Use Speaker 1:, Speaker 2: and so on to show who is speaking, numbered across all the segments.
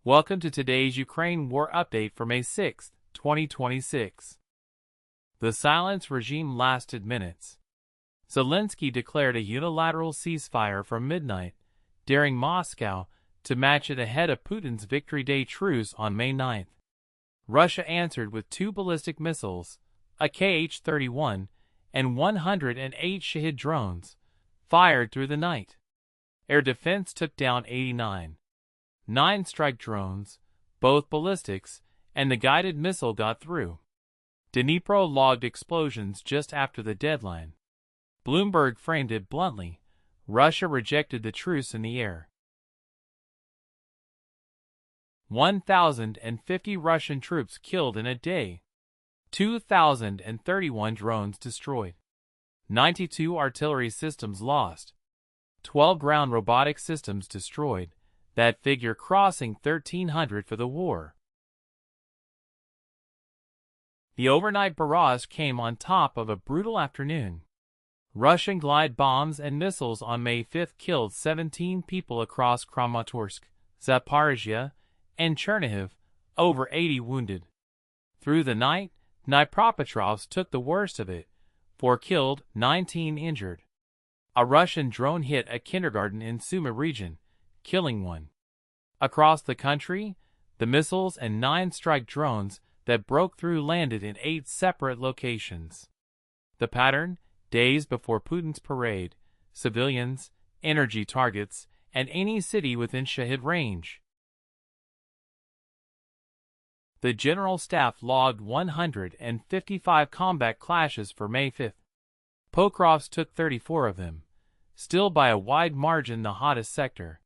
Speaker 1: Welcome to today's Ukraine war update for May 6, 2026. The silence regime lasted minutes. Zelensky declared a unilateral ceasefire from midnight, daring Moscow to match it ahead of Putin's Victory Day truce on May 9. Russia answered with 2 ballistic missiles, a Kh-31, and 108 Shahed drones, fired through the night. Air defense took down 89. 9 strike drones, both ballistics, and the guided missile got through. Dnipro logged explosions just after the deadline. Bloomberg framed it bluntly: Russia rejected the truce in the air. 1,050 Russian troops killed in a day. 2,031 drones destroyed. 92 artillery systems lost. 12 ground robotic systems destroyed. That figure crossing 1,300 for the war. The overnight barrage came on top of a brutal afternoon. Russian glide bombs and missiles on May 5 killed 17 people across Kramatorsk, Zaporizhzhia, and Chernihiv, over 80 wounded. Through the night, Dnipropetrovsk took the worst of it: 4 killed, 19 injured. A Russian drone hit a kindergarten in Sumy region, killing 1. Across the country, the missiles and 9 strike drones that broke through landed in 8 separate locations. The pattern: days before Putin's parade, civilians, energy targets, and any city within Shahed range. The General Staff logged 155 combat clashes for May 5. Pokrovsk took 34 of them, still by a wide margin the hottest sector.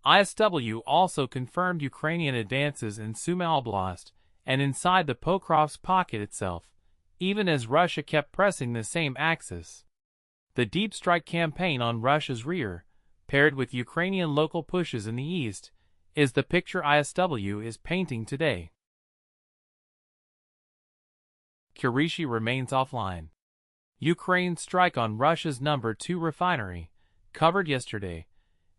Speaker 1: ISW also confirmed Ukrainian advances in Sumy Oblast and inside the Pokrovsk pocket itself, even as Russia kept pressing the same axis. The deep strike campaign on Russia's rear, paired with Ukrainian local pushes in the east, is the picture ISW is painting today. Kirishi remains offline. Ukraine's strike on Russia's number 2 refinery, covered yesterday,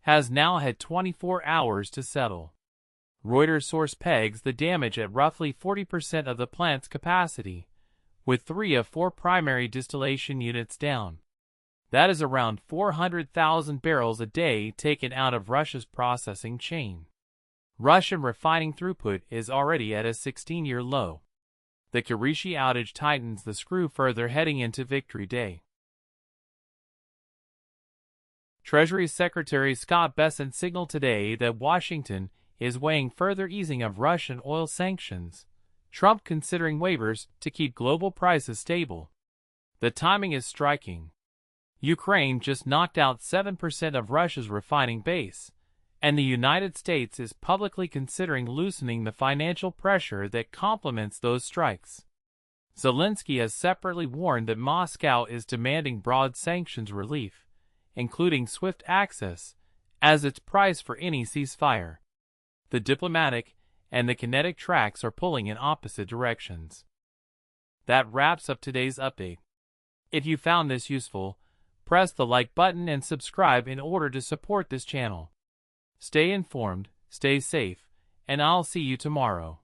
Speaker 1: has now had 24 hours to settle. Reuters source pegs the damage at roughly 40% of the plant's capacity, with 3 of 4 primary distillation units down. That is around 400,000 barrels a day taken out of Russia's processing chain. Russian refining throughput is already at a 16-year low. The Kirishi outage tightens the screw further heading into Victory Day. Treasury Secretary Bessent signaled today that Washington is weighing further easing of Russian oil sanctions, Trump considering waivers to keep global prices stable. The timing is striking. Ukraine just knocked out 7% of Russia's refining base, and the United States is publicly considering loosening the financial pressure that complements those strikes. Zelensky has separately warned that Moscow is demanding broad sanctions relief, including swift access, as its price for any ceasefire. The diplomatic and the kinetic tracks are pulling in opposite directions. That wraps up today's update. If you found this useful, press the like button and subscribe in order to support this channel. Stay informed, stay safe, and I'll see you tomorrow.